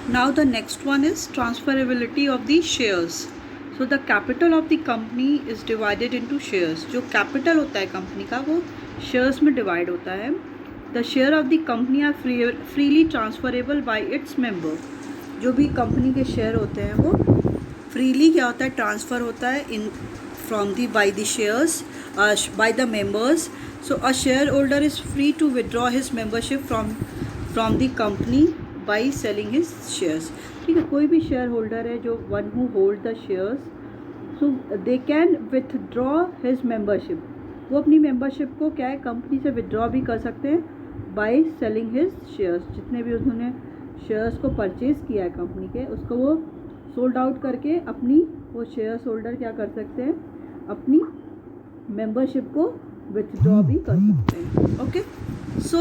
Now the next one is transferability of the shares. So the capital of the company is divided into shares. जो capital होता है company का वो shares में divide होता है. The share of the company are freely transferable by its member. जो भी company के share होते हैं वो freely क्या होता है transfer होता है in from the by the shares by the members. So a shareholder is free to withdraw his membership from the company by selling his shares. ठीक है, कोई भी शेयर होल्डर है जो one who hold the shares, so they can withdraw his membership. वो अपनी membership को क्या है कंपनी से विथड्रॉ भी कर सकते हैं बाई सेलिंग हिज शेयर्स. जितने भी उन्होंने शेयर्स को परचेज़ किया है कंपनी के, उसको वो सोल्ड आउट करके अपनी वो शेयर्स होल्डर क्या कर सकते हैं, अपनी मेंबरशिप को विथड्रॉ भी कर सकते हैं. Okay, so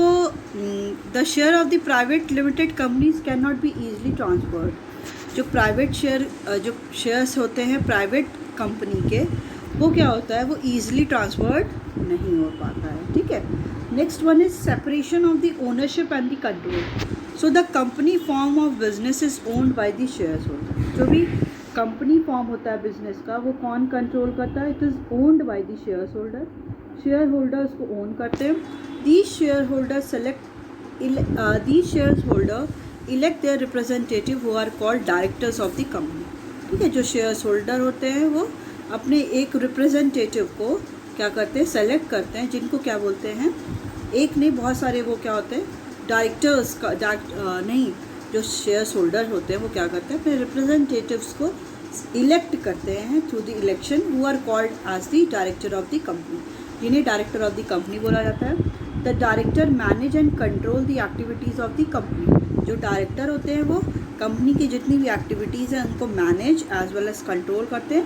the share of the private limited companies cannot be easily transferred. जो प्राइवेट जो शेयर्स होते हैं प्राइवेट कंपनी के, वो क्या होता है, वो ईजिली ट्रांसफर्ड नहीं हो पाता है. ठीक है, next one is separation of the ownership and the control. So the company form of business is owned by the shares holder. जो भी कंपनी फॉर्म होता है बिजनेस का, वो कौन कंट्रोल करता है, it is owned by the shares holder. Share holder उसको ओन करते हैं. These shareholders these shareholder elect their representative who are called directors of the company. ठीक है, जो शेयर्स होल्डर होते हैं वो अपने एक रिप्रेजेंटेटिव को क्या करते हैं, सेलेक्ट करते हैं, जिनको क्या बोलते हैं, एक नहीं बहुत सारे वो क्या होते हैं डायरेक्टर्स का नहीं, जो शेयर्स होल्डर होते हैं वो क्या करते हैं, अपने रिप्रेजेंटेटिव्स को इलेक्ट करते हैं through the election, who are called as the director of the company, जिन्हें डायरेक्टर ऑफ द कंपनी बोला जाता है. The director manage and control the activities of the company. जो डायरेक्टर होते हैं वो कंपनी की जितनी भी एक्टिविटीज़ हैं उनको manage as well as control करते हैं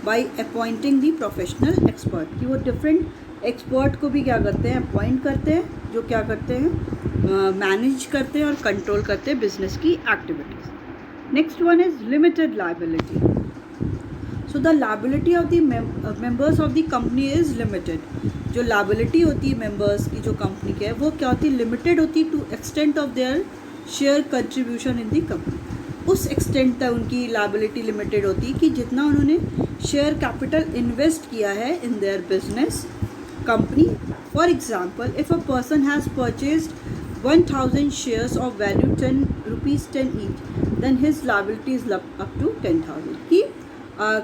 by appointing the professional expert. कि वो डिफरेंट एक्सपर्ट को भी क्या करते हैं, अपॉइंट करते हैं, जो क्या करते हैं, मैनेज करते हैं और कंट्रोल करते हैं बिजनेस की activities. Next one is limited liability. So the liability of the members of the company is limited. जो लायबिलिटी होती है मेंबर्स की जो कंपनी के है, वो क्या होती है, लिमिटेड होती है to extent of their share contribution in the company. उस एक्सटेंट तक उनकी लायबिलिटी लिमिटेड होती है कि जितना उन्होंने शेयर कैपिटल इन्वेस्ट किया है in their business company. For example, if a person has purchased 1000 shares of value 10 rupees 10 each, then his liability is up to 10,000. कि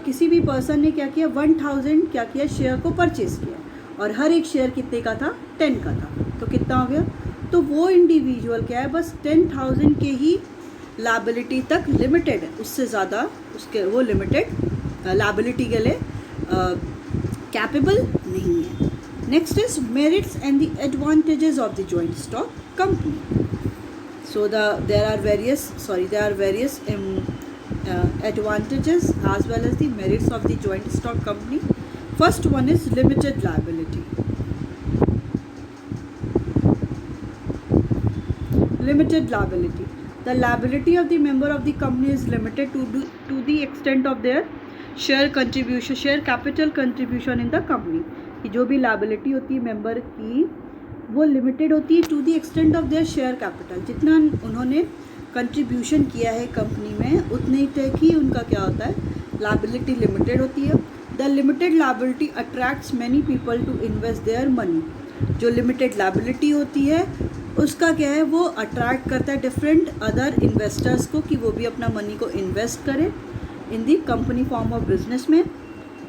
किसी भी पर्सन ने क्या किया, 1000 क्या किया, शेयर को परचेज़ किया और हर एक शेयर कितने का था, 10 का था, तो कितना हो गया, तो वो इंडिविजुअल क्या है, बस 10,000 के ही लायबिलिटी तक लिमिटेड है, उससे ज़्यादा उसके वो लिमिटेड लायबिलिटी के लिए कैपेबल नहीं है. Next is merits and the advantages of the joint stock company. So there are various advantages as well as the merits of the joint stock company. First one is limited liability. Limited liability. The liability of the member of the company is limited to the extent of their share contribution, share capital contribution in the company. कि जो भी liability होती है member की वो limited होती है to the extent of their share capital. जितना उन्होंने कंट्रीब्यूशन किया है कंपनी में उतने तक ही उनका क्या होता है, लायबिलिटी लिमिटेड होती है. The limited liability attracts many people to invest their money. जो लिमिटेड लायबिलिटी होती है उसका क्या है, वो अट्रैक्ट करता है डिफरेंट अदर इन्वेस्टर्स को कि वो भी अपना मनी को इन्वेस्ट करें in the company form of business में.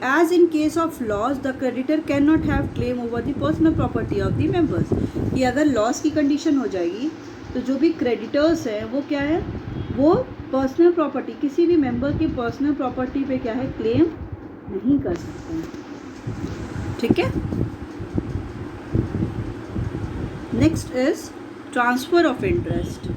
As in case of loss, the creditor can not have claim over the personal property of the members. कि अगर लॉस की कंडीशन हो जाएगी तो जो भी क्रेडिटर्स हैं वो क्या है, वो पर्सनल प्रॉपर्टी, किसी भी मेंबर की पर्सनल प्रॉपर्टी पे क्या है, क्लेम नहीं कर सकते हैं. ठीक है. Next is transfer of interest.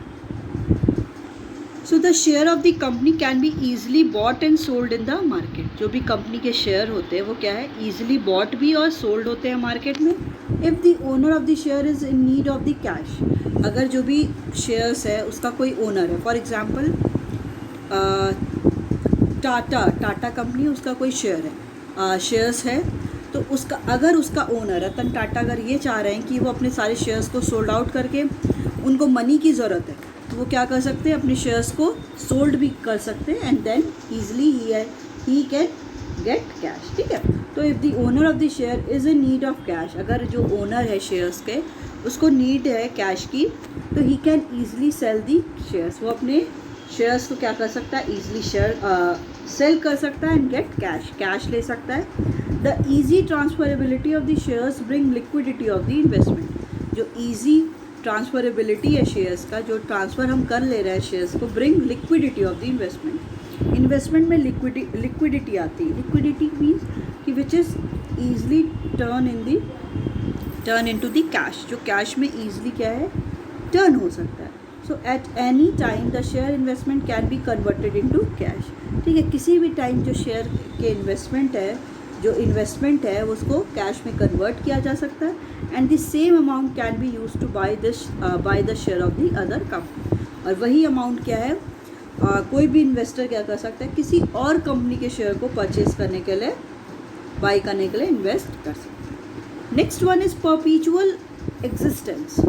So the share of the company can be easily bought and sold in the market. जो भी कंपनी के शेयर होते हैं वो क्या है, ईजिली बॉट भी और सोल्ड होते हैं मार्केट में. If the owner of the share is in need of the cash. अगर जो भी शेयर्स है उसका कोई ओनर है, फॉर एग्जांपल टाटा कंपनी, उसका कोई शेयर है, शेयर्स है, तो उसका अगर उसका ओनर रतन टाटा अगर ये चाह रहे हैं कि वो अपने सारे शेयर्स को सोल्ड आउट करके उनको मनी की ज़रूरत है, तो वो क्या कर सकते हैं, अपने शेयर्स को सोल्ड भी कर सकते हैं and then easily he can get cash, ठीक है। तो if the owner of the share is in need of cash, अगर जो ओनर है शेयर्स के उसको नीड है कैश की, तो he can easily sell the shares, वो अपने शेयर्स को क्या कर सकता है, ईजिली शेयर सेल कर सकता है एंड गेट कैश ले सकता है। The easy transferability of the shares bring liquidity of the investment, जो ईजी ट्रांसफरेबिलिटी है शेयर्स का, जो ट्रांसफ़र हम कर ले रहे हैं शेयर्स को, bring liquidity of the investment में लिक्विडिटी आती है। लिक्विडिटी मीन्स कि which is easily turn into the cash, जो कैश में ईजिली क्या है, टर्न हो सकता है। So at any time the share investment can be converted into cash, ठीक है। किसी भी टाइम जो शेयर के इन्वेस्टमेंट है उसको कैश में कन्वर्ट किया जा सकता है and the same amount can be use to bye the share of the other company. और वही अमाउंट क्या है, कोई भी इन्वेस्टर क्या कर सकता है, किसी और कंपनी के शेयर को परचेज करने के लिए, बाई करने के लिए इन्वेस्ट कर सकता है। Next one is perpetual existence.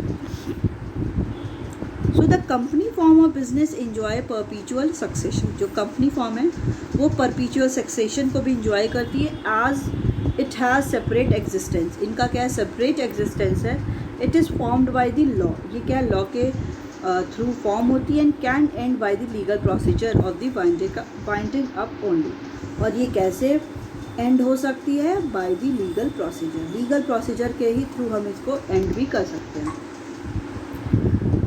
So the company form of business enjoy perpetual succession, जो कंपनी फॉर्म है वो परपीचुअल सक्सेशन को भी इंजॉय करती है as it has separate existence. इनका क्या है, सेपरेट एग्जिस्टेंस है। It is formed by the law, ये क्या है, लॉ के थ्रू फॉर्म होती है and can end by the legal procedure of the winding up only. और ये कैसे एंड हो सकती है, बाय द लीगल प्रोसीजर के ही थ्रू हम इसको एंड भी कर सकते हैं।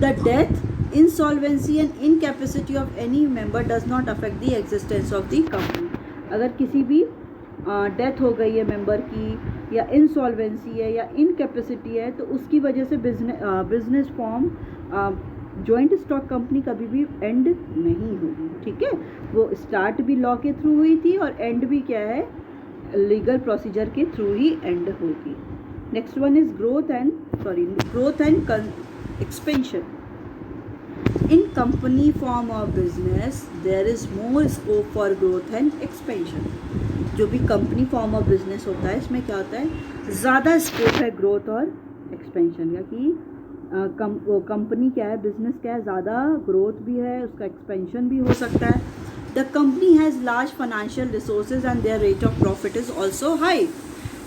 The death, insolvency and incapacity of any member does not affect the existence of the company. अगर किसी भी डेथ हो गई है मेंबर की, या इंसॉल्वेंसी है या इनकैपेसिटी है, तो उसकी वजह से business form joint stock company कभी भी एंड नहीं होगी, ठीक है। वो स्टार्ट भी लॉ के थ्रू हुई थी और एंड भी क्या है, लीगल प्रोसीजर के थ्रू ही एंड होगी। Next one is growth and expansion. In company form of business there is more scope for growth and expansion. जो भी कंपनी फॉर्म ऑफ बिजनेस होता है इसमें क्या होता है, ज़्यादा स्कोप है ग्रोथ और एक्सपेंशन का, कि कंपनी क्या है, बिजनेस क्या है, ज़्यादा ग्रोथ भी है, उसका एक्सपेंशन भी हो सकता है। The company has large financial resources and there rate of profit is also high.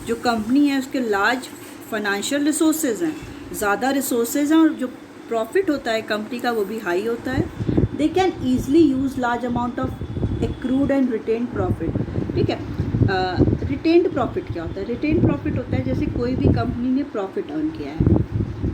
जो कंपनी है उसके लार्ज फाइनेंशियल रिसोर्सेज हैं, ज़्यादा रिसोर्सेज हैं, और जो प्रॉफिट होता है कंपनी का वो भी हाई होता है। They can easily use large amount of accrued and retained profit, ठीक है। रिटेन्ड प्रॉफिट क्या होता है, रिटेन्ड प्रॉफिट होता है जैसे कोई भी कंपनी ने प्रॉफिट अर्न किया है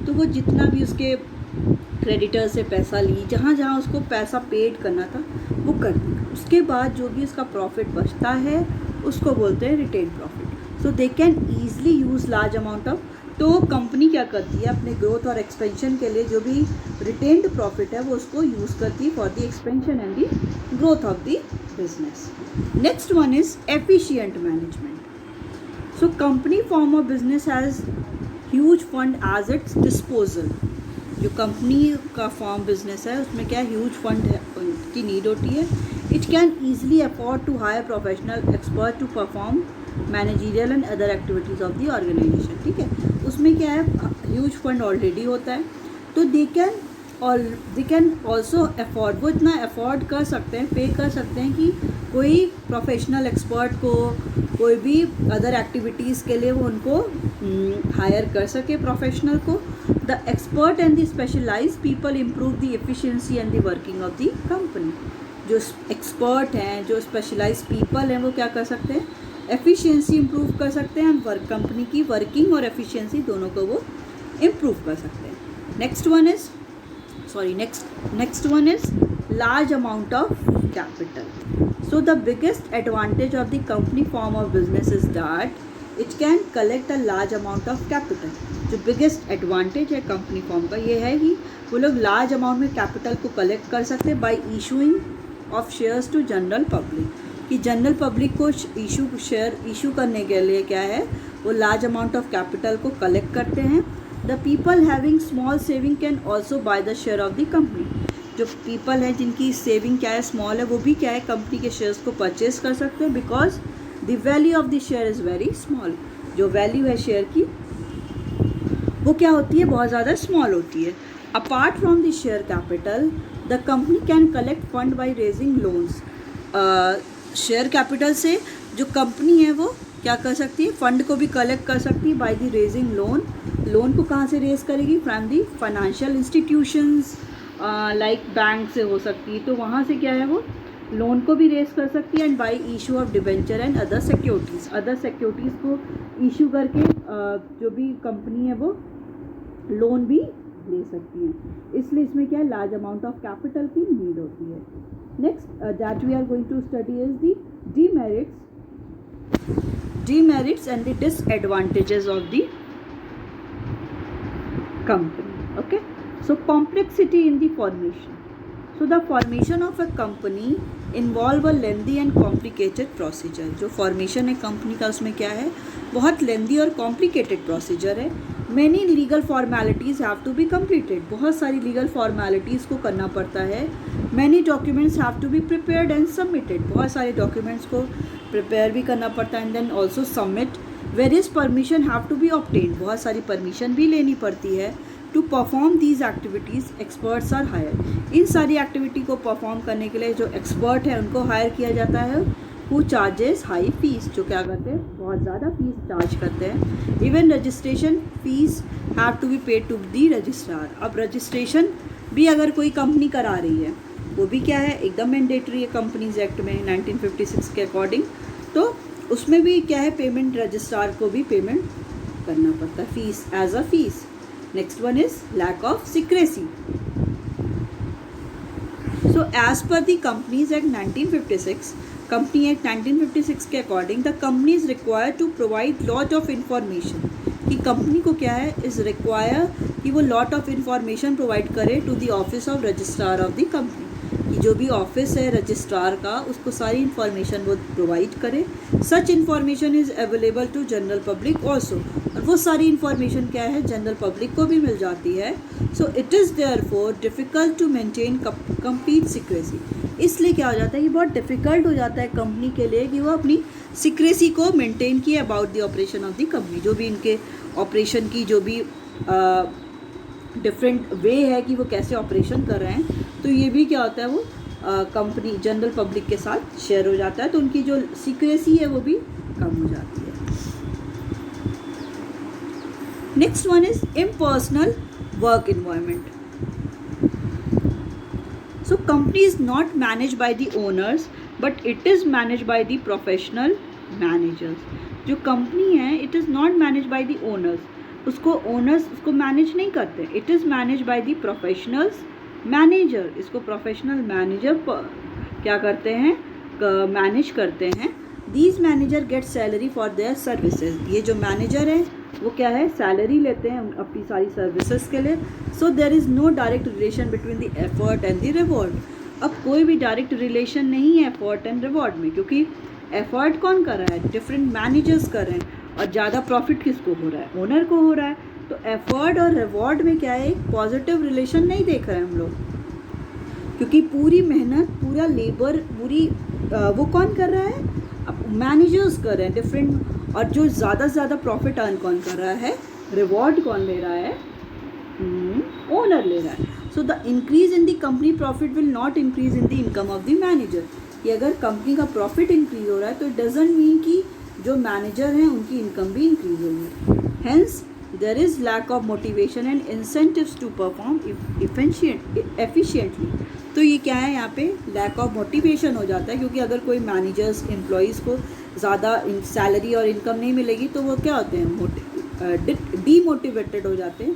तो वो जितना भी उसके क्रेडिटर से पैसा ली, जहाँ जहाँ उसको पैसा पेड करना था वो कर देगा, उसके बाद जो भी उसका प्रॉफिट बचता है उसको बोलते हैं retained profit. So they can easily use large amount of, तो कंपनी क्या करती है अपने ग्रोथ और एक्सपेंशन के लिए जो भी रिटेन्ड प्रॉफिट है वो उसको यूज़ करती है for the expansion and the growth of the business. Next one is efficient management. So company form of business has huge fund as its disposal. जो कंपनी का फॉर्म बिजनेस है उसमें क्या ह्यूज फंड की need होती है। It can easily afford to hire professional expert to perform managerial and other activities of the organisation, ठीक है। उसमें क्या है, ह्यूज फंड ऑलरेडी होता है, तो दे कैन ऑल्सो अफोर्ड, वो इतना अफोर्ड कर सकते हैं, पे कर सकते हैं कि कोई प्रोफेशनल एक्सपर्ट को, कोई भी अदर एक्टिविटीज़ के लिए वो उनको हायर कर सके प्रोफेशनल को। The expert and the specialised people improve the efficiency and the working of the company. जो एक्सपर्ट हैं, जो स्पेशलाइज्ड पीपल हैं, वो क्या कर सकते हैं, एफिशिएंसी इम्प्रूव कर सकते हैं, कंपनी की वर्किंग और एफिशिएंसी दोनों को वो इम्प्रूव कर सकते हैं। Next one is large amount of capital. So the biggest advantage of the company form of business is that it can collect a large amount of capital. जो biggest advantage है company form का ये है कि वो लोग large amount में capital को कलेक्ट कर सकते हैं by issuing of shares to general public, कि जनरल पब्लिक को शेयर इशू करने के लिए क्या है, वो लार्ज अमाउंट ऑफ कैपिटल को कलेक्ट करते हैं। The people having small saving can also bye the share of the company. जो पीपल हैं जिनकी सेविंग क्या है, स्मॉल है, वो भी क्या है, कंपनी के शेयर्स को परचेज कर सकते हैं, because the value of the share is very small. जो वैल्यू है शेयर की वो क्या होती है, बहुत ज़्यादा स्मॉल होती है। Apart from the share capital the company can collect fund by raising loans. Share capital से जो कंपनी है वो क्या कर सकती है, फंड को भी कलेक्ट कर सकती है by the raising loan. Loan को कहाँ से रेज करेगी, from the financial institutions like bank से हो सकती है, तो वहाँ से क्या है वो लोन को भी रेज कर सकती है। And bye issue of debenture and other securities को इशू करके जो भी कंपनी है वो लोन भी ले सकती है। इसलिए इसमें क्या है, लार्ज अमाउंट ऑफ कैपिटल की नीड होती है। Next that we are going to study is the demerits and the disadvantages of the company. Okay, so complexity in the formation. So the formation of a company involve a lengthy and complicated procedure. जो formation है company का उसमें क्या है, बहुत lengthy और complicated procedure है। Many legal formalities have to be completed. बहुत सारी legal formalities को करना पड़ता है। Many documents have to be prepared and submitted. बहुत सारे documents को prepare भी करना पड़ता है and then also submit. Various permission have to be obtained. बहुत सारी permission भी लेनी पड़ती है। To perform these activities experts are hire. इन सारी एक्टिविटी को परफॉर्म करने के लिए जो एक्सपर्ट है उनको हायर किया जाता है। हु चार्जेस हाई फीस, जो क्या करते हैं बहुत ज़्यादा फीस चार्ज करते हैं। Even registration fees have to be paid to the registrar. अब रजिस्ट्रेशन भी अगर कोई कंपनी करा रही है वो भी क्या है, एकदम मैंडेटरी है कंपनीज एक्ट में 1956 के अकॉर्डिंग, तो उसमें भी क्या है, पेमेंट रजिस्ट्रार को भी पेमेंट करना पड़ता है, fees as a fees. Next one is lack of secrecy. So as per the Companies Act 1956, Company Act 1956 के according the company is required to provide lot of information. कि company को क्या है, is require कि वो lot of information provide करे to the office of registrar of the company. कि जो भी ऑफिस है रजिस्ट्रार का उसको सारी इन्फॉर्मेशन वो प्रोवाइड करे। Such information is available to general public also, और वो सारी इन्फॉर्मेशन क्या है जनरल पब्लिक को भी मिल जाती है। So it is therefore difficult to maintain complete secrecy. इसलिए क्या हो जाता है कि बहुत डिफ़िकल्ट हो जाता है कंपनी के लिए कि वो अपनी सीक्रेसी को मेंटेन किए about the operation of the company. जो भी इनके ऑपरेशन की जो भी डिफरेंट वे है कि वो कैसे ऑपरेशन कर रहे हैं, तो ये भी क्या होता है वो कंपनी जनरल पब्लिक के साथ शेयर हो जाता है, तो उनकी जो सीक्रेसी है वो भी कम हो जाती है। Next one is impersonal work environment. So company is not manage by the owners but it is manage by the professional managers. जो कंपनी है it is not manage by the owners, उसको owners उसको manage नहीं करते, it is manage by the professionals manager. इसको professional manager क्या करते हैं, मैनेज करते हैं। These manager get salary for their services. ये जो मैनेजर हैं वो क्या है, सैलरी लेते हैं अपनी सारी सर्विसेज के लिए। So there is no direct relation between the effort and the reward. अब कोई भी डायरेक्ट रिलेशन नहीं है एफर्ट एंड रिवॉर्ड में, क्योंकि एफर्ट कौन कर रहा है, डिफरेंट मैनेजर्स कर रहे हैं, और ज़्यादा प्रॉफिट किसको हो रहा है, ओनर को हो रहा है। तो एफर्ट और रिवॉर्ड में क्या है, एक पॉजिटिव रिलेशन नहीं देख रहे हैं हम लोग, क्योंकि पूरी मेहनत पूरा लेबर पूरी वो कौन कर रहा है, अब मैनेजर्स कर रहे हैं डिफरेंट, और जो ज़्यादा से ज़्यादा प्रॉफिट अर्न कौन कर रहा है, रिवॉर्ड कौन ले रहा है, ओनर ले रहा है। So the increase in the company profit will not increase in the income of the manager. कि अगर कंपनी का प्रॉफिट इंक्रीज हो रहा है तो इट डजंट मीन कि जो मैनेजर हैं उनकी इनकम भी इंक्रीज होगी। Hence there is lack of motivation and incentives to perform efficiently. तो ये क्या है, यहाँ पे लैक ऑफ मोटिवेशन हो जाता है, क्योंकि अगर कोई मैनेजर्स एम्प्लॉयज़ को ज़्यादा सैलरी और इनकम नहीं मिलेगी तो वो क्या होते हैं, डीमोटिवेटेड हो जाते हैं।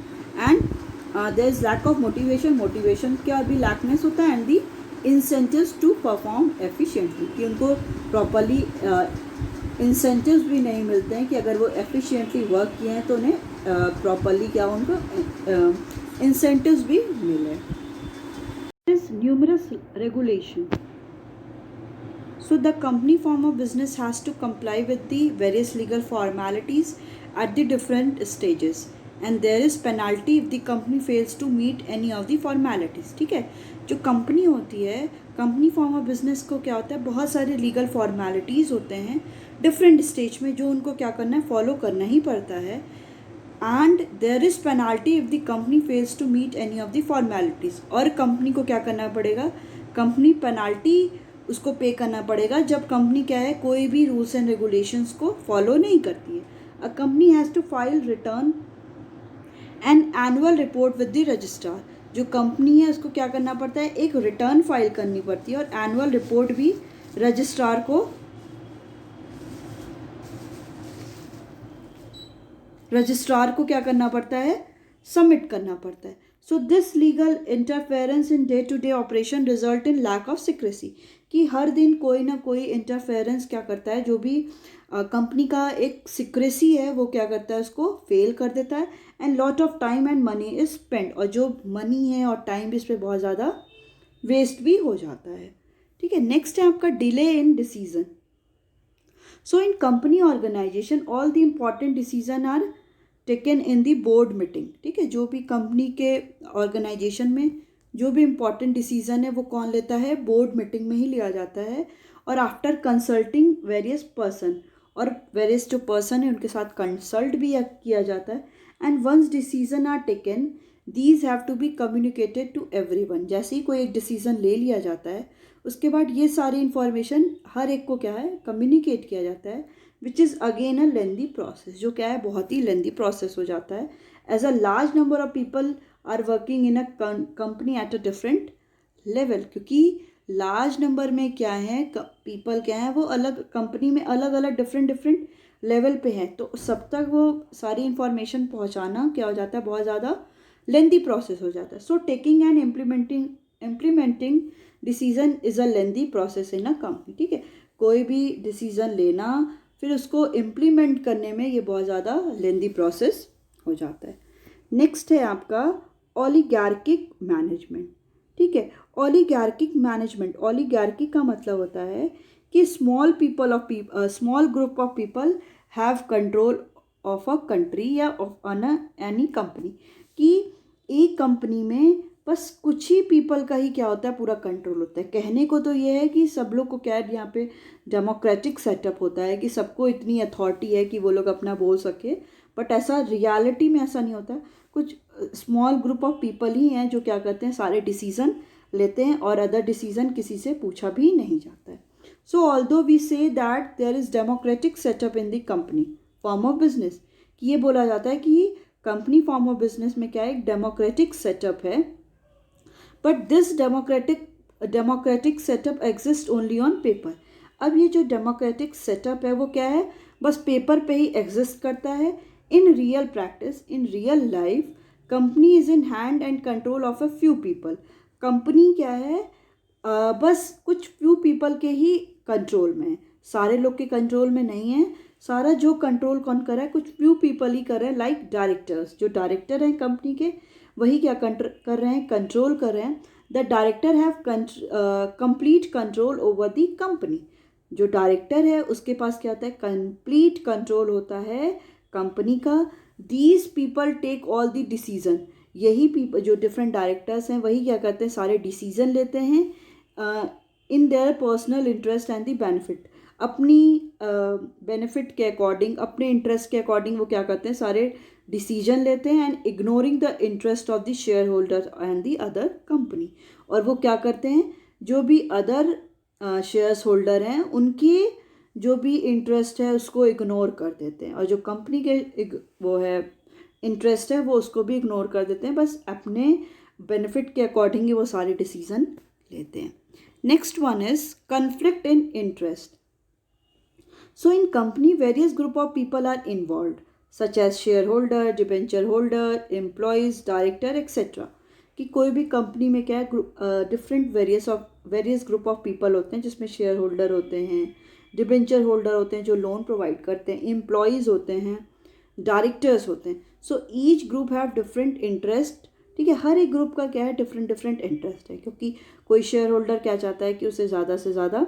And there is lack of motivation क्या भी लैकनेस होता है, and the incentives to perform efficiently, कि उनको प्रॉपरली इंसेंटिव्स भी नहीं मिलते हैं कि अगर वो एफिशिएंटली वर्क किए हैं तो उन्हें प्रॉपरली क्या उनको इंसेंटिव्स भी मिले। Numerous regulation. So the company form of business has to comply with the various legal formalities at the different stages, and there is penalty if the company fails to meet any of the formalities। ठीक है, जो company होती है, company form of business को क्या होता है, बहुत सारे लीगल फॉर्मेलिटीज़ होते हैं डिफरेंट स्टेज में, जो उनको क्या करना है, फॉलो करना ही पड़ता है। And there is penalty if the company fails to meet any of the formalities. और कंपनी को क्या करना पड़ेगा, कंपनी पेनाल्टी उसको पे करना पड़ेगा जब कंपनी क्या है, कोई भी रूल्स एंड रेगुलेशंस को फॉलो नहीं करती है। A company has to file return an annual report with the registrar. जो कंपनी है उसको क्या करना पड़ता है, एक रिटर्न फाइल करनी पड़ती है और एनुअल रिपोर्ट भी रजिस्ट्रार को क्या करना पड़ता है, सबमिट करना पड़ता है। So this legal interference in day to day operation result in lack of secrecy, कि हर दिन कोई ना कोई इंटरफेरेंस क्या करता है, जो भी कंपनी का एक सिक्रेसी है वो क्या करता है, उसको फेल कर देता है। And lot of time and money is spend, और जो मनी है और टाइम भी इस पर बहुत ज़्यादा वेस्ट भी हो जाता है। ठीक है, नेक्स्ट है आपका delay in decision. So in company organisation all the important decision are taken in the board meeting. ठीक है, जो भी कंपनी के ऑर्गेनाइजेशन में जो भी इम्पॉर्टेंट डिसीजन है वो कौन लेता है, बोर्ड मीटिंग में ही लिया जाता है। और आफ्टर कंसल्टिंग वेरियस पर्सन, और वेरियस जो पर्सन है उनके साथ कंसल्ट भी किया जाता है। And once decision are taken these have to be communicated to everyone. जैसे ही कोई एक डिसीजन ले लिया जाता है उसके बाद ये सारी इन्फॉर्मेशन हर एक को क्या है, कम्युनिकेट किया जाता है, which is again a lengthy process, जो क्या है, बहुत ही लेंदी प्रोसेस हो जाता है। As a large number of people are working in a company at a different level, क्योंकि लार्ज नंबर में क्या है, पीपल क्या है, वो अलग कंपनी में अलग अलग डिफरेंट लेवल पे हैं, तो सब तक वो सारी इंफॉर्मेशन पहुंचाना क्या हो जाता है, बहुत ज़्यादा लेंदी प्रोसेस हो जाता है। So taking and implementing decision is a lengthy process in a company. ठीक है, कोई भी डिसीजन लेना फिर उसको इम्प्लीमेंट करने में ये बहुत ज़्यादा लेंदी प्रोसेस हो जाता है। नेक्स्ट है आपका ओलिगार्किक मैनेजमेंट। ठीक है, ओलिगार्किक मैनेजमेंट, ओलिगार्की का मतलब होता है कि small group of people have control of a country या ऑफ एनी कंपनी, कि एक कंपनी में बस कुछ ही पीपल का ही क्या होता है, पूरा कंट्रोल होता है। कहने को तो ये है कि सब लोग को क्या है, यहाँ पे डेमोक्रेटिक सेटअप होता है कि सबको इतनी अथॉरिटी है कि वो लोग अपना बोल सके, बट ऐसा रियलिटी में ऐसा नहीं होता। कुछ स्मॉल ग्रुप ऑफ पीपल ही हैं जो क्या करते हैं, सारे डिसीजन लेते हैं और अदर डिसीजन किसी से पूछा भी नहीं जाता है। So although we say that there is democratic setup in the company form of business, कि ये बोला जाता है कि कंपनी फॉर्म ऑफ बिजनेस में क्या है, एक डेमोक्रेटिक सेटअप है, but this democratic setup exist only on paper. अब ये जो डेमोक्रेटिक सेटअप है वो क्या है, बस पेपर पे ही एग्जिस्ट करता है। In real practice, in real life, company is in hand and control of a few people. Company क्या है, बस कुछ फ्यू पीपल के ही कंट्रोल में है, सारे लोग के कंट्रोल में नहीं है। सारा जो कंट्रोल कौन कर रहा है, कुछ फ्यू पीपल ही कर रहे हैं, लाइक डायरेक्टर्स। जो डायरेक्टर हैं कंपनी के, वही क्या कर रहे हैं, कंट्रोल कर रहे हैं। The director have complete control over the company. जो डायरेक्टर है उसके पास क्या होता है, कंप्लीट कंट्रोल होता है कंपनी का। These people take all the decision, यही पीपल जो डिफरेंट डायरेक्टर्स हैं वही क्या करते हैं, सारे डिसीजन लेते हैं in their personal interest and the benefit. अपनी बेनिफिट के अकॉर्डिंग, अपने इंटरेस्ट के अकॉर्डिंग वो क्या करते हैं, सारे डिसीजन लेते हैं, and ignoring the interest of the share holder and the other company. और वो क्या करते हैं, जो भी अदर शेयर्स होल्डर हैं उनकी जो भी इंटरेस्ट है उसको इग्नोर कर देते हैं, और जो कंपनी के वो है इंटरेस्ट है वो उसको भी इग्नोर कर देते हैं, बस अपने बेनिफिट के अकॉर्डिंग ही वो सारे डिसीजन लेते हैं। Next one is conflict in interest. So in company, various group of people are involved, such as shareholder, debenture holder, employees, director, etc. कि कोई भी कंपनी में क्या है, different various group of people होते हैं, जिसमें शेयर होल्डर होते हैं, डिबेंचर होल्डर होते हैं जो लोन प्रोवाइड करते हैं, एम्प्लॉयज़ होते हैं, डायरेक्टर्स होते हैं। So each group have different interest. ठीक है, हर एक ग्रुप का क्या है, डिफरेंट इंटरेस्ट है, क्योंकि कोई शेयर होल्डर क्या चाहता है कि उसे ज़्यादा से ज़्यादा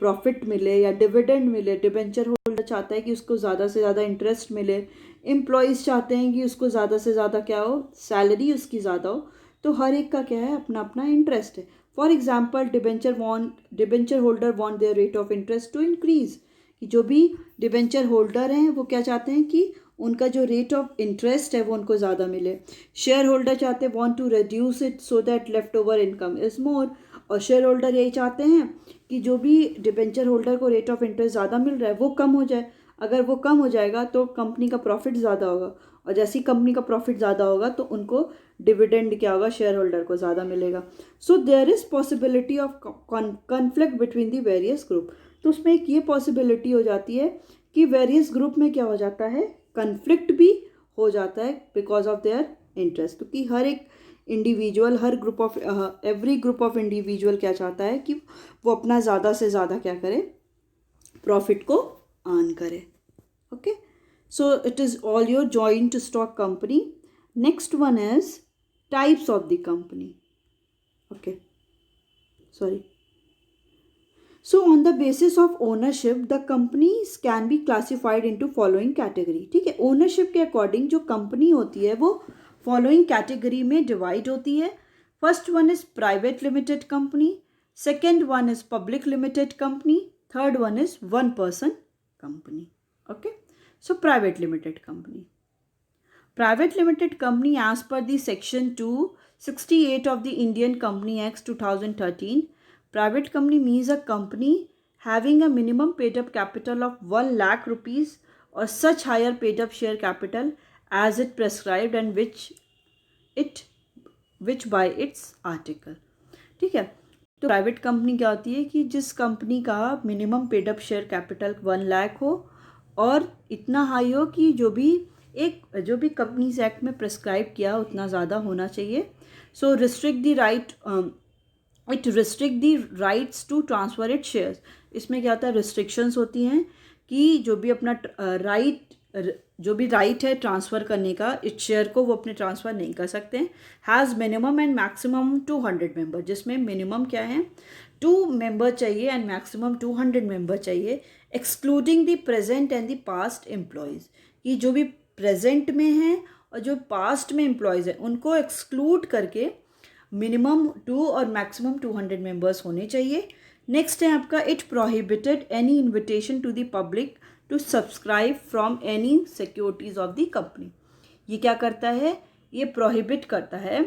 प्रॉफिट मिले या डिविडेंड मिले, डिबेंचर होल्डर चाहता है कि उसको ज़्यादा से ज़्यादा इंटरेस्ट मिले, एम्प्लॉयज़ चाहते हैं कि उसको ज़्यादा से ज़्यादा क्या हो, सैलरी उसकी ज़्यादा हो। तो हर एक का क्या है, अपना अपना इंटरेस्ट है। For example, debenture holder want their rate of interest to increase, कि जो भी डिबेंचर होल्डर हैं वो क्या चाहते हैं कि उनका जो रेट ऑफ इंटरेस्ट है वो उनको ज़्यादा मिले। शेयर होल्डर चाहते हैं want to reduce it so that left over income is more, और शेयर होल्डर यही चाहते हैं कि जो भी डिबेंचर होल्डर को रेट ऑफ इंटरेस्ट ज़्यादा मिल रहा है वो कम हो जाए। अगर वो कम हो जाएगा तो कंपनी का प्रॉफिट ज़्यादा होगा, और जैसे ही कंपनी का प्रॉफिट ज़्यादा होगा तो उनको डिविडेंड क्या होगा, शेयर होल्डर को ज़्यादा मिलेगा। So there is possibility of conflict between the various group. तो उसमें एक ये पॉसिबिलिटी हो जाती है कि वेरियस ग्रुप में क्या हो जाता है, कन्फ्लिक्ट भी हो जाता है बिकॉज ऑफ देयर इंटरेस्ट। क्योंकि हर एक individual, her group of every group of individual क्या चाहता है कि वो अपना ज़्यादा से ज़्यादा क्या करे, प्रॉफिट को अर्न करे। Okay, so it is all your joint stock company. Next one is types of the company. Okay, sorry. So on the basis of ownership, the companies can be classified into following category. ठीक है, ownership के according जो company होती है वो following category में divide होती है। First one is private limited company, second one is public limited company, third one is one person company. Okay, so private limited company. Private limited company as per the section 268 of the Indian Company Acts 2013, private company means a company having a minimum paid up capital of 1 lakh rupees or such higher paid up share capital as it prescribed and which by its article. ठीक है, तो private company क्या होती है कि जिस company का minimum paid up share capital 1 lakh हो और इतना हाई हो कि जो भी कंपनीज एक्ट में प्रेस्क्राइब किया उतना ज़्यादा होना चाहिए। So restrict the right, it restrict the rights to transfer it shares. इसमें क्या होता है, रिस्ट्रिक्शंस होती हैं कि जो भी अपना राइट है ट्रांसफ़र करने का इस शेयर को वो अपने ट्रांसफ़र नहीं कर सकते हैं। Has minimum and maximum 200 member, जिसमें मिनिमम क्या है 2 मेंबर चाहिए एंड मैक्सिमम 200 मेंबर चाहिए। Excluding the present and the past employees, कि जो भी प्रेजेंट में हैं और जो पास्ट में एम्प्लॉयज़ हैं उनको एक्सक्लूड करके मिनिमम 2 और मैक्सिमम 200 मेंबर्स होने चाहिए। नेक्स्ट है आपका, it prohibited any invitation to the public to subscribe from any securities of the company. ये क्या करता है, ये प्रोहिबिट करता है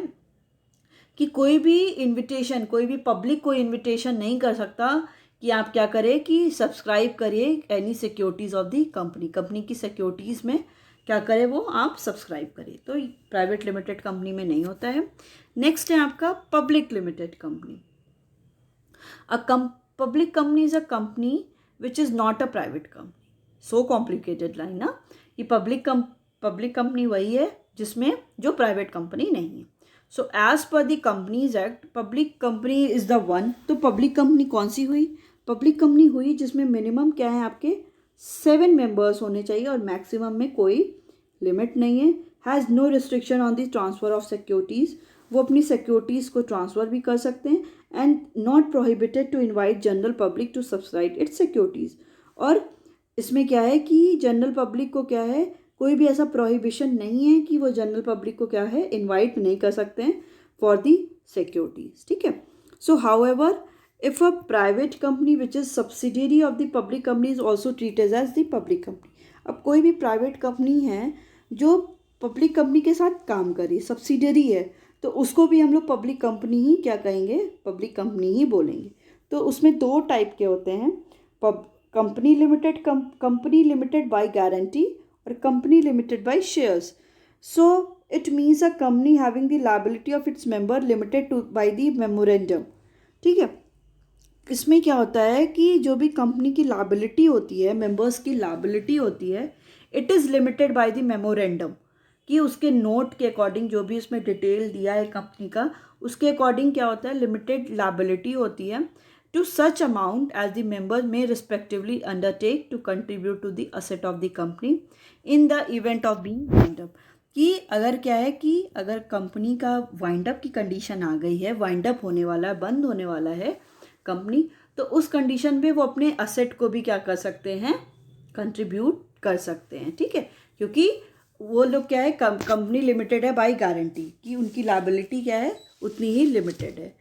कि कोई भी इन्विटेशन, कोई भी पब्लिक को इन्विटेशन नहीं कर सकता कि आप क्या करें कि सब्सक्राइब करिए any securities of the company, company की सिक्योरिटीज़ में क्या करें वो आप सब्सक्राइब करिए। तो प्राइवेट लिमिटेड कंपनी में नहीं होता है। नेक्स्ट है आपका public limited company. Public company is a company which is not a private company. So complicated line ना, ये पब्लिक कंपनी वही है जिसमें जो प्राइवेट कंपनी नहीं है। So as per the companies act public company is the one. तो public company कौन सी हुई, पब्लिक कंपनी हुई जिसमें मिनिमम क्या है आपके 7 मेंबर्स होने चाहिए और मैक्सिमम में कोई लिमिट नहीं है। Has no restriction on the transfer of securities, वो अपनी सिक्योरिटीज़ को ट्रांसफ़र भी कर सकते हैं। And not prohibited to invite general public to subscribe its securities. और इसमें क्या है कि जनरल पब्लिक को क्या है, कोई भी ऐसा प्रोहिबिशन नहीं है कि वो जनरल पब्लिक को क्या है इनवाइट नहीं कर सकते हैं फॉर दी सिक्योरिटीज़। ठीक है, सो however if a private company which is subsidiary of the public company is also treated as the public company। अब कोई भी प्राइवेट कंपनी है जो पब्लिक कंपनी के साथ काम कर रही है, सब्सिडियरी है, तो उसको भी हम लोग पब्लिक कंपनी ही क्या कहेंगे, पब्लिक कंपनी ही बोलेंगे। तो उसमें 2 टाइप के होते हैं, कंपनी लिमिटेड बाय गारंटी और company limited by shares. So it means a company having the liability of its member limited to bye the memorandum. ठीक है, इसमें क्या होता है कि जो भी कंपनी की लायबिलिटी होती है, मेंबर्स की लायबिलिटी होती है, it is limited by the memorandum, कि उसके नोट के अकॉर्डिंग जो भी उसमें डिटेल दिया है कंपनी का उसके अकॉर्डिंग क्या होता है, लिमिटेड लायबिलिटी होती है to such amount as the member में respectively undertake to contribute to the asset of the company in the event of being wind up. कि अगर क्या है कि अगर कंपनी का वाइंड अप की कंडीशन आ गई है, वाइंड अप होने वाला है, बंद होने वाला है कंपनी, तो उस कंडीशन पे वो अपने असेट को भी क्या कर सकते हैं, कंट्रीब्यूट कर सकते हैं। ठीक है, क्योंकि वो लोग क्या है, कंपनी लिमिटेड है बाय गारंटी, कि उनकी लायबिलिटी क्या है उतनी ही लिमिटेड है।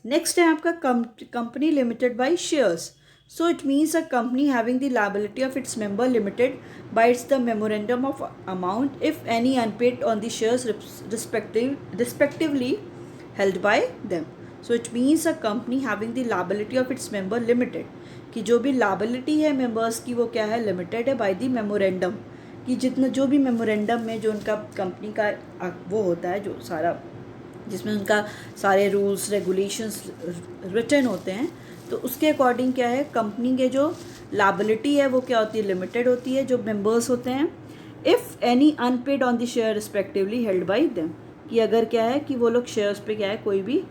नेक्स्ट है आपका company limited by shares. So it means a company having the liability of its member limited by its the memorandum of amount if any unpaid on the shares respectively held by them. So it means a company having the liability of its member limited, कि जो भी liability है members की वो क्या है, limited है by the memorandum, कि जितना जो भी memorandum में जो उनका कंपनी का वो होता है, जो सारा जिसमें उनका सारे रूल्स रेगुलेशंस रिटन होते हैं, तो उसके अकॉर्डिंग क्या है, कंपनी के जो लायबिलिटी है वो क्या होती है, लिमिटेड होती है जो मेंबर्स होते हैं, if any unpaid on the share respectively held by them, कि अगर क्या है कि वो लोग शेयर्स पे क्या है कोई भी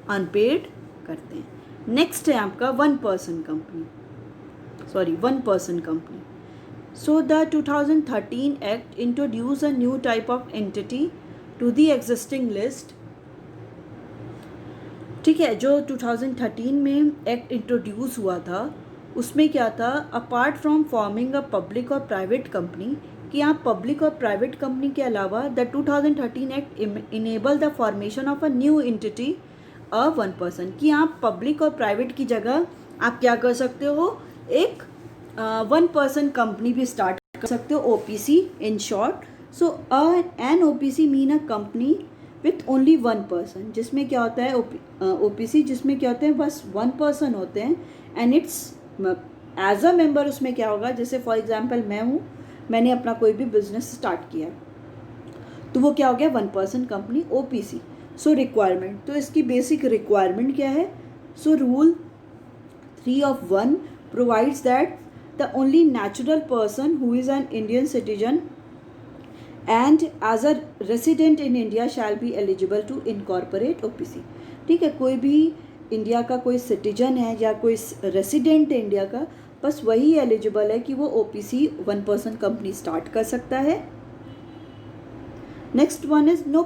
अनपेड करते हैं। नेक्स्ट है आपका one person company. So the 2013 act introduce a new type of entity to the existing list. ठीक है, जो 2013 में एक्ट इंट्रोड्यूस हुआ था उसमें क्या था, apart from forming a public और प्राइवेट कंपनी, कि आप पब्लिक और प्राइवेट कंपनी के अलावा the 2013 act enable the formation of a new entity a one person, कि आप पब्लिक और प्राइवेट की जगह आप क्या कर सकते हो, एक वन पर्सन कंपनी भी स्टार्ट कर सकते हो, OPC in short. So an OPC mean a company with only one person, जिसमें क्या होता है OPC जिसमें क्या होते हैं बस वन पर्सन होते हैं, and its as a member उसमें क्या होगा, जैसे फॉर एग्जांपल मैं हूँ, मैंने अपना कोई भी बिजनेस स्टार्ट किया तो वो क्या हो गया, वन पर्सन कंपनी OPC। सो रिक्वायरमेंट, तो इसकी बेसिक रिक्वायरमेंट क्या है, so rule 3 of 1 provides that the only natural person who is an Indian citizen and as a resident in India shall be eligible to incorporate OPC। ठीक है, कोई भी India का कोई सिटीजन है या कोई रेसिडेंट है इंडिया का, बस वही एलिजिबल है कि वो OPC one person company start कर सकता है। Next one is no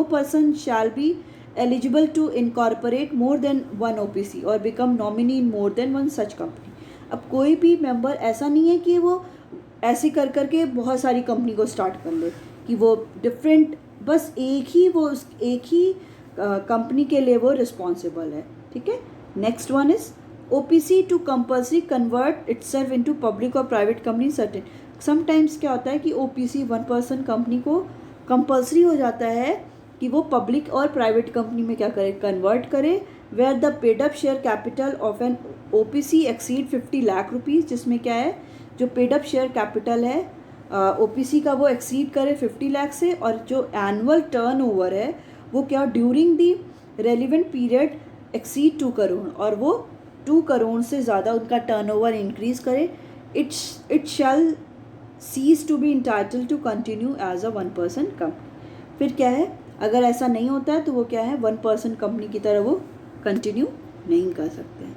person shall be eligible to incorporate more than one OPC or become nominee in more than one such company। अब कोई भी मेंबर ऐसा नहीं है कि वो ऐसे कर करके बहुत सारी कंपनी को स्टार्ट कर ले, कि वो डिफरेंट बस एक ही कंपनी के लिए वो रिस्पॉन्सिबल है। ठीक है, next one is OPC to compulsory convert itself into public और प्राइवेट कंपनी सर्टेन। समटाइम्स क्या होता है कि OPC वन पर्सन कंपनी को कंपल्सरी हो जाता है कि वो पब्लिक और प्राइवेट कंपनी में क्या करे, कन्वर्ट करे, where the paid up share capital of an OPC exceed 50 lakh rupees, जिसमें क्या है जो पेड अप शेयर कैपिटल है OPC का वो एक्सीड करे 50 लाख से, और जो एनुअल टर्नओवर है वो क्या during the relevant period exceed 2 crore, और वो 2 करोड़ से ज़्यादा उनका टर्नओवर इंक्रीज करे, it shall cease to be entitled to continue as a one person company. फिर क्या है, अगर ऐसा नहीं होता है तो वो क्या है, वन पर्सन कंपनी की तरह वो कंटिन्यू नहीं कर सकते हैं।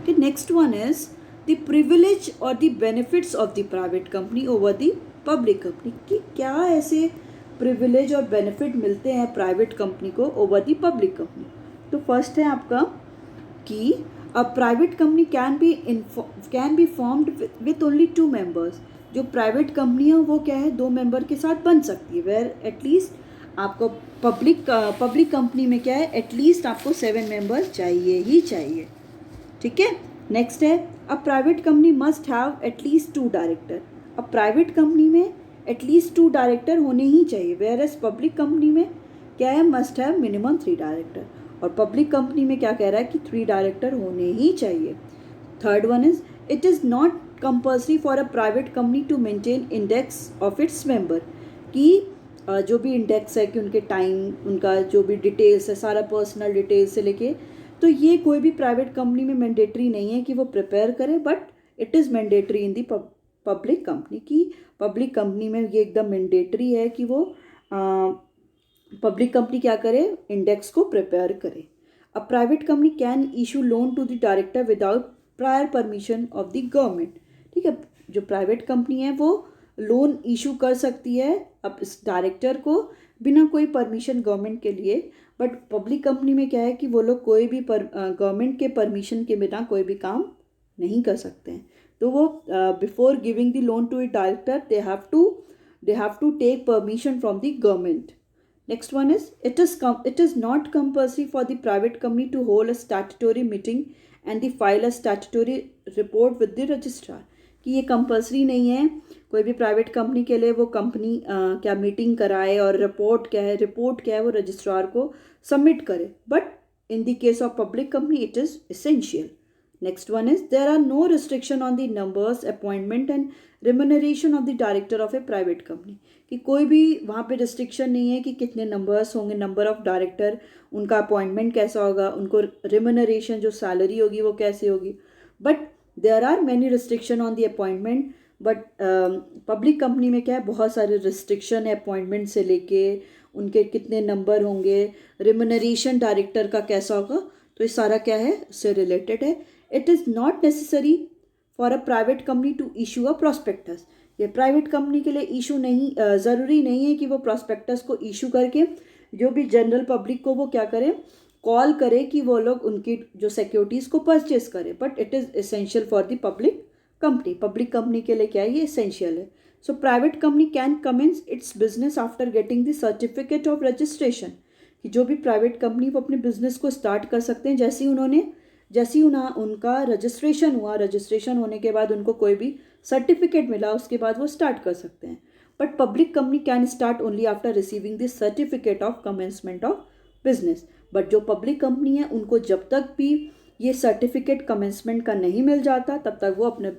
कि next one is the privilege और the benefits of the private company over the public company, कि क्या ऐसे प्रिविलेज और बेनिफिट मिलते हैं प्राइवेट कंपनी को ओवर द पब्लिक कंपनी। तो फर्स्ट है आपका कि a private company can be formed with only 2 members. जो प्राइवेट कंपनी है वो क्या है, 2 मेंबर के साथ बन सकती है, वेयर एटलीस्ट आपको पब्लिक कंपनी में क्या है, एटलीस्ट आपको 7 मेंबर चाहिए ही चाहिए। ठीक है, नेक्स्ट है अ private company must have at least 2 director. अब प्राइवेट कंपनी में एटलीस्ट 2 डायरेक्टर होने ही चाहिए, वेयर एज पब्लिक कंपनी में क्या है, मस्ट हैव मिनिमम 3 डायरेक्टर, और पब्लिक कंपनी में क्या कह रहा है कि 3 डायरेक्टर होने ही चाहिए। Third one is it is not compulsory for a private company to maintain index of its member, कि जो भी इंडेक्स है कि उनके टाइम, उनका जो भी डिटेल्स है, सारा पर्सनल डिटेल्स से लेके, तो ये कोई भी प्राइवेट कंपनी में मैंडेटरी नहीं है कि वो प्रिपेयर करे, but it is mandatory in the public company, की पब्लिक कंपनी में ये एकदम मैंडेटरी है कि वो पब्लिक कंपनी क्या करे, इंडेक्स को प्रिपेयर करे। A private company can issue loan to the director without prior permission of the government. ठीक है, जो प्राइवेट कंपनी है वो लोन इशू कर सकती है अब इस डायरेक्टर को बिना कोई परमिशन गवर्नमेंट के लिए, बट पब्लिक कंपनी में क्या है कि वो लोग कोई भी गवर्नमेंट के परमिशन के बिना कोई भी काम नहीं कर सकते हैं। तो वो before giving the loan to a director they have to take permission from the government. Next one is it is not compulsory for the private company to hold a statutory meeting and the file a statutory report with the registrar. कि ये compulsory नहीं है कोई भी private company के लिए वो company क्या मीटिंग कराए और रिपोर्ट क्या है वो रजिस्ट्रार को सबमिट करे, but in the case of public company it is essential. Next one is there are no restriction on the numbers, appointment and remuneration of the director of a private company. कि कोई भी वहाँ पे restriction नहीं है कि कितने numbers होंगे, नंबर ऑफ डायरेक्टर, उनका अपॉइंटमेंट कैसा होगा, उनको रिमुनरेशन जो सैलरी होगी वो कैसे होगी, but there are many restriction on the appointment. But public company में क्या है, बहुत सारे रिस्ट्रिक्शन है अपॉइंटमेंट से लेके उनके कितने नंबर होंगे, रिमुनरेशन डायरेक्टर का कैसा होगा, तो ये सारा क्या है उससे रिलेटेड है. It is not necessary for a private company to issue a prospectus. ये प्राइवेट कंपनी के लिए इशू नहीं, ज़रूरी नहीं है कि वो प्रॉस्पेक्टस को इशू करके जो भी जनरल पब्लिक को वो क्या करें, कॉल करे कि वो लोग उनकी जो सिक्योरिटीज़ को परचेस करें, but it is essential for the public company. Public company के लिए क्या है, ये एसेंशियल है. So private company can commence its business after getting the certificate of registration. कि जो भी प्राइवेट कंपनी वो अपने बिजनेस को स्टार्ट कर सकते हैं जैसे ही उनका रजिस्ट्रेशन हुआ, रजिस्ट्रेशन होने के बाद उनको कोई भी सर्टिफिकेट मिला, उसके बाद वो स्टार्ट कर सकते हैं. But public company can start only after receiving the certificate of commencement of business. But जो पब्लिक कंपनी है उनको जब तक भी ये सर्टिफिकेट कमेंसमेंट का नहीं मिल जाता तब तक वो अपने